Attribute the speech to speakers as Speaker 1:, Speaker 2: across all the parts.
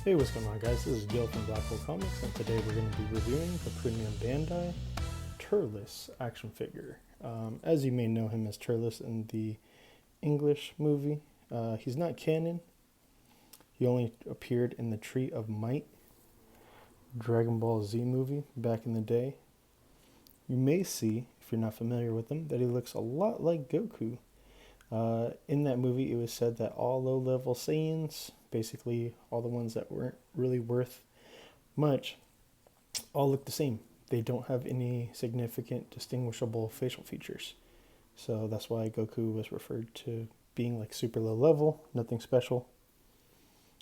Speaker 1: Hey, what's going on, guys? This is Gil from Black Hole Comics, and today we're going to be reviewing the premium Bandai Turles action figure. As you may know him as Turles in the English movie, he's not canon. He only appeared in the Tree of Might Dragon Ball Z movie back in the day. You may see, if you're not familiar with him, that he looks a lot like Goku. In that movie, it was said that all low-level Saiyans, basically all the ones that weren't really worth much, all look the same. They don't have any significant distinguishable facial features. So that's why Goku was referred to being like super low level, nothing special.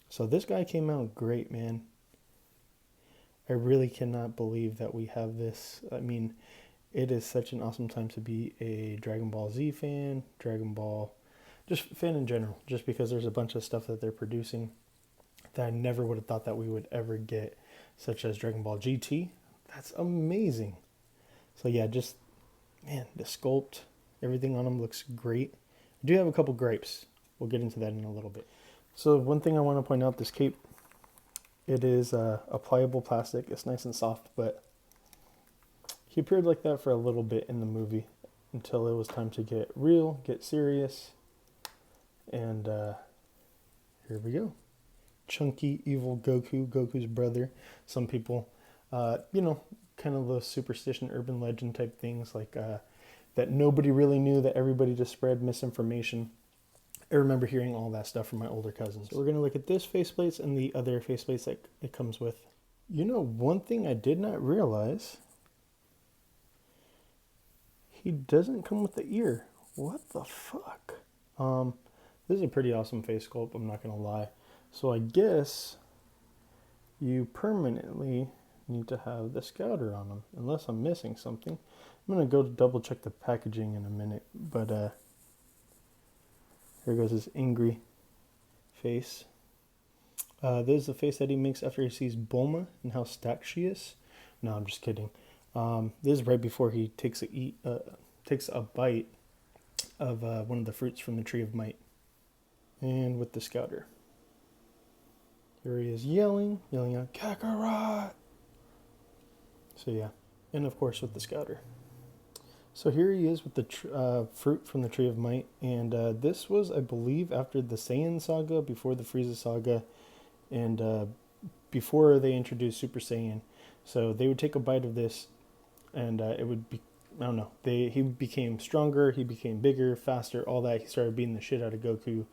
Speaker 1: So this guy came out great, man. I really cannot believe that we have this. I mean, it is such an awesome time to be a Dragon Ball Z fan, Dragon Ball, just fan in general, just because there's a bunch of stuff that they're producing that I never would have thought that we would ever get, such as Dragon Ball GT. That's amazing. So yeah, just, man, the sculpt, everything on them looks great. I do have a couple gripes. We'll get into that in a little bit. So one thing I want to point out, this cape, it is a pliable plastic. It's nice and soft, but he appeared like that for a little bit in the movie until it was time to get real, get serious. And here we go. Chunky, evil Goku, Goku's brother. Some people, kind of the superstition, urban legend type things like that nobody really knew, that everybody just spread misinformation. I remember hearing all that stuff from my older cousins. So we're going to look at this faceplates and the other faceplates that it comes with. You know, one thing I did not realize, he doesn't come with the ear. What the fuck? This is a pretty awesome face sculpt, I'm not going to lie. So I guess you permanently need to have the scouter on them, unless I'm missing something. I'm going to go double check the packaging in a minute, but here goes his angry face. This is the face that he makes after he sees Bulma and how stacked she is. No, I'm just kidding. This is right before he takes a bite of one of the fruits from the Tree of Might. And with the scouter. Here he is yelling out, Kakarot! So yeah, and of course with the scouter. So here he is with the fruit from the Tree of Might, and this was, I believe, after the Saiyan saga, before the Frieza saga, and before they introduced Super Saiyan. So they would take a bite of this, and it would be, I don't know, he became stronger, he became bigger, faster, all that. He started beating the shit out of Goku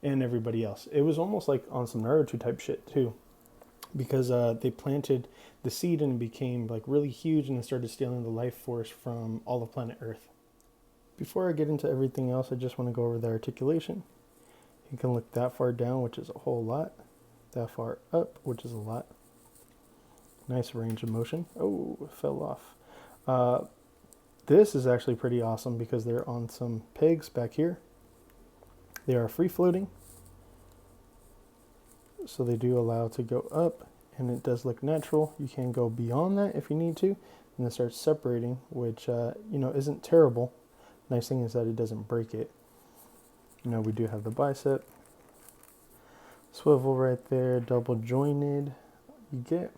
Speaker 1: and everybody else. It was almost like on some Naruto type shit too, because they planted the seed and it became like really huge, and it started stealing the life force from all of planet Earth. Before I get into everything else, I just want to go over the articulation. You can look that far down, which is a whole lot. That far up, which is a lot. Nice range of motion. Oh, it fell off. This is actually pretty awesome because they're on some pegs back here. They are free floating, so they do allow it to go up, and it does look natural. You can go beyond that if you need to, and it starts separating, which isn't terrible. Nice thing is that it doesn't break it. We do have the bicep, swivel right there, double jointed. You get,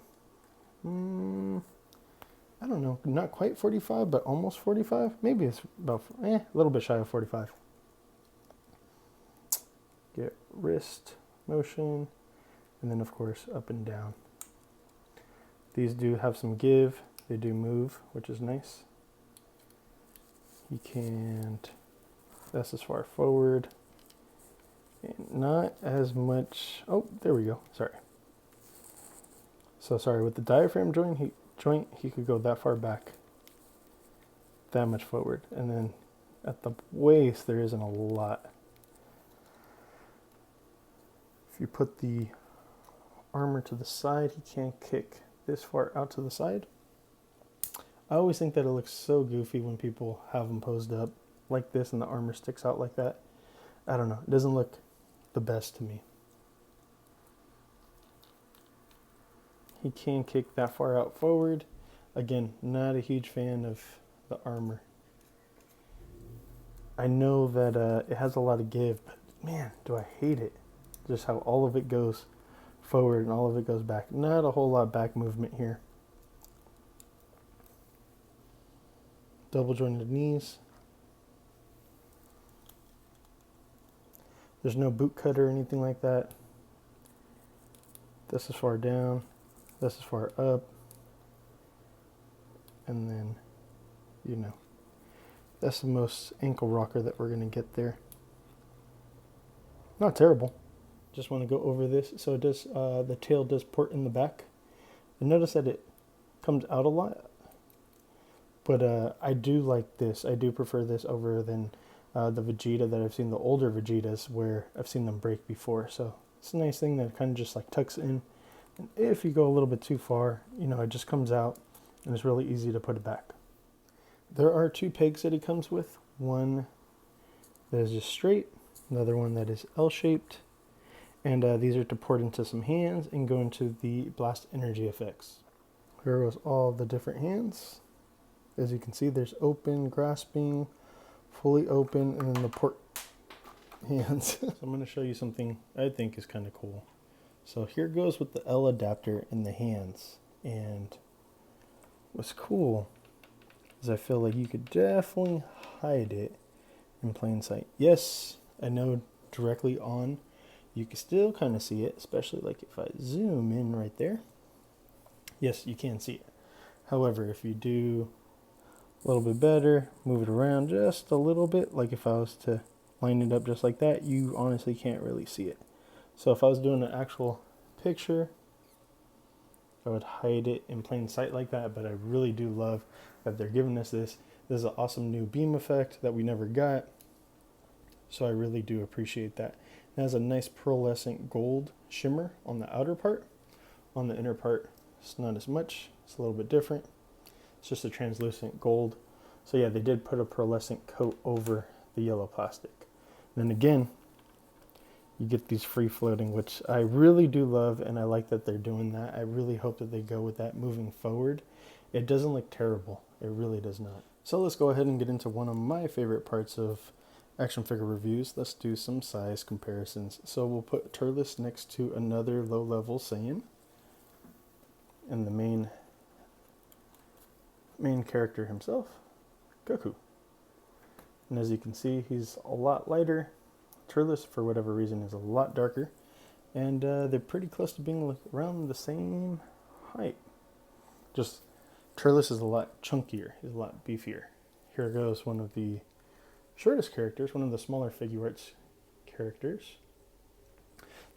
Speaker 1: I don't know, not quite 45, but almost 45. Maybe it's about a little bit shy of 45. Get wrist motion, and then of course up and down. These do have some give, they do move, which is nice. You can't, that's as far forward, and not as much, oh, there we go, sorry. So sorry, with the diaphragm joint, he could go that far back, that much forward, and then at the waist, there isn't a lot. If you put the armor to the side, he can't kick this far out to the side. I always think that it looks so goofy when people have them posed up like this and the armor sticks out like that. I don't know, it doesn't look the best to me. He can kick that far out forward. Again, not a huge fan of the armor. I know that it has a lot of give, but man, do I hate it. Just how all of it goes forward and all of it goes back. Not a whole lot back movement here. Double jointed knees. There's no boot cut or anything like that. This is far down. This is far up. And then, you know, that's the most ankle rocker that we're going to get there. Not terrible. Just want to go over this. So it does, the tail does port in the back. And notice that it comes out a lot. But I do like this. I do prefer this over than the Vegeta that I've seen, the older Vegetas, where I've seen them break before. So it's a nice thing that kind of just like tucks in. And if you go a little bit too far, you know, it just comes out and it's really easy to put it back. There are two pegs that he comes with. One that is just straight, another one that is L-shaped. And these are to port into some hands and go into the blast energy effects. Here goes all the different hands. As you can see, there's open, grasping, fully open, and then the port hands. So I'm going to show you something I think is kind of cool. So here goes with the L adapter in the hands. And what's cool is I feel like you could definitely hide it in plain sight. Yes, I know directly on, you can still kind of see it, especially like if I zoom in right there. Yes, you can see it. However, if you do a little bit better, move it around just a little bit, like if I was to line it up just like that, you honestly can't really see it. So if I was doing an actual picture, I would hide it in plain sight like that, but I really do love that they're giving us this. This is an awesome new beam effect that we never got, so I really do appreciate that. It has a nice pearlescent gold shimmer on the outer part. On the inner part, it's not as much. It's a little bit different. It's just a translucent gold. So yeah, they did put a pearlescent coat over the yellow plastic. And then again, you get these free floating, which I really do love, and I like that they're doing that. I really hope that they go with that moving forward. It doesn't look terrible. It really does not. So let's go ahead and get into one of my favorite parts of action figure reviews. Let's do some size comparisons. So we'll put Turles next to another low-level Saiyan, and the main character himself, Goku. And as you can see, he's a lot lighter. Turles, for whatever reason, is a lot darker, and they're pretty close to being around the same height. Just Turles is a lot chunkier. He's a lot beefier. Here goes one of the shortest characters, one of the smaller Figuarts characters,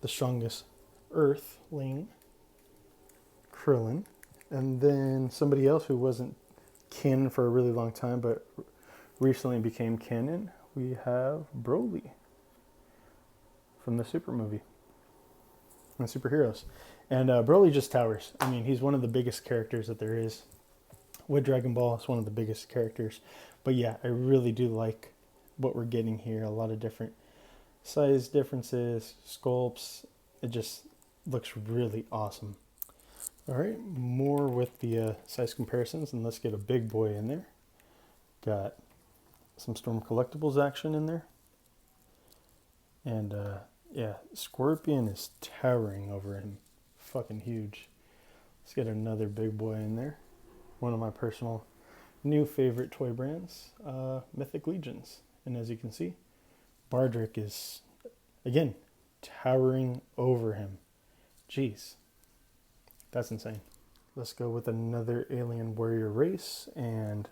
Speaker 1: the strongest Earthling, Krillin, and then somebody else who wasn't canon for a really long time but recently became canon. We have Broly from the Super movie, the superheroes. And Broly just towers. I mean, he's one of the biggest characters that there is. With Dragon Ball, it's one of the biggest characters. But yeah, I really do like what we're getting here. A lot of different size differences, sculpts. It just looks really awesome. All right, more with the size comparisons, and let's get a big boy in there. Got some Storm Collectibles action in there. And yeah, Scorpion is towering over him. Fucking huge. Let's get another big boy in there. One of my personal new favorite toy brands, Mythic Legions. And as you can see, Bardrick is, again, towering over him. Jeez. That's insane. Let's go with another alien warrior race, and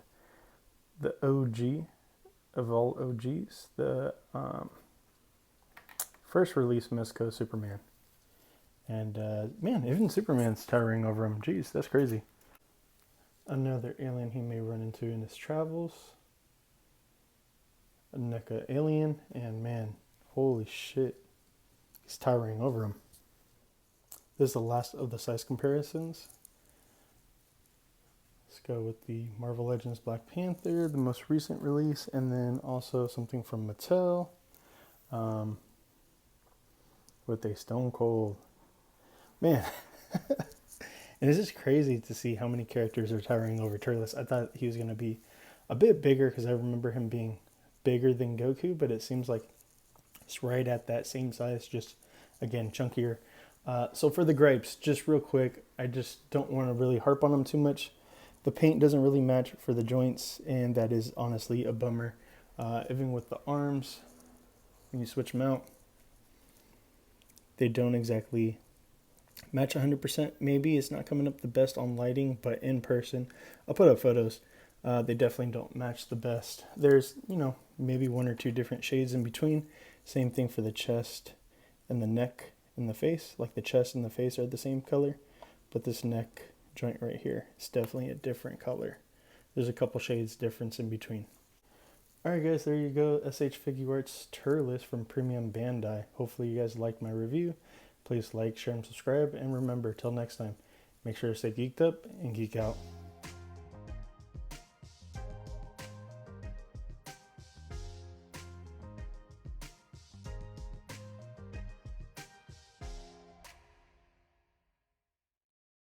Speaker 1: the OG of all OGs, the first release Mezco Superman. And man, even Superman's towering over him. Jeez, that's crazy. Another alien he may run into in his travels, a NECA alien, and man, holy shit, he's towering over him. This is the last of the size comparisons. Let's go with the Marvel Legends Black Panther, the most recent release, and then also something from Mattel with a Stone Cold. Man, and it's just crazy to see how many characters are towering over Turles. I thought he was going to be a bit bigger because I remember him being bigger than Goku, but it seems like it's right at that same size, just, again, chunkier. So for the gripes, just real quick, I just don't want to really harp on them too much. The paint doesn't really match for the joints, and that is honestly a bummer. Even with the arms, when you switch them out, they don't exactly match 100%. Maybe it's not coming up the best on lighting, but in person, I'll put up photos. They definitely don't match the best. There's, maybe one or two different shades in between. Same thing for the chest and the neck and the face. Like the chest and the face are the same color, but this neck joint right here is definitely a different color. There's a couple shades difference in between. Alright guys, there you go. Sh Figuarts Tulece from Premium Bandai. Hopefully you guys liked my review. Please like, share, and subscribe. And remember, till next time, make sure to stay geeked up and geek out.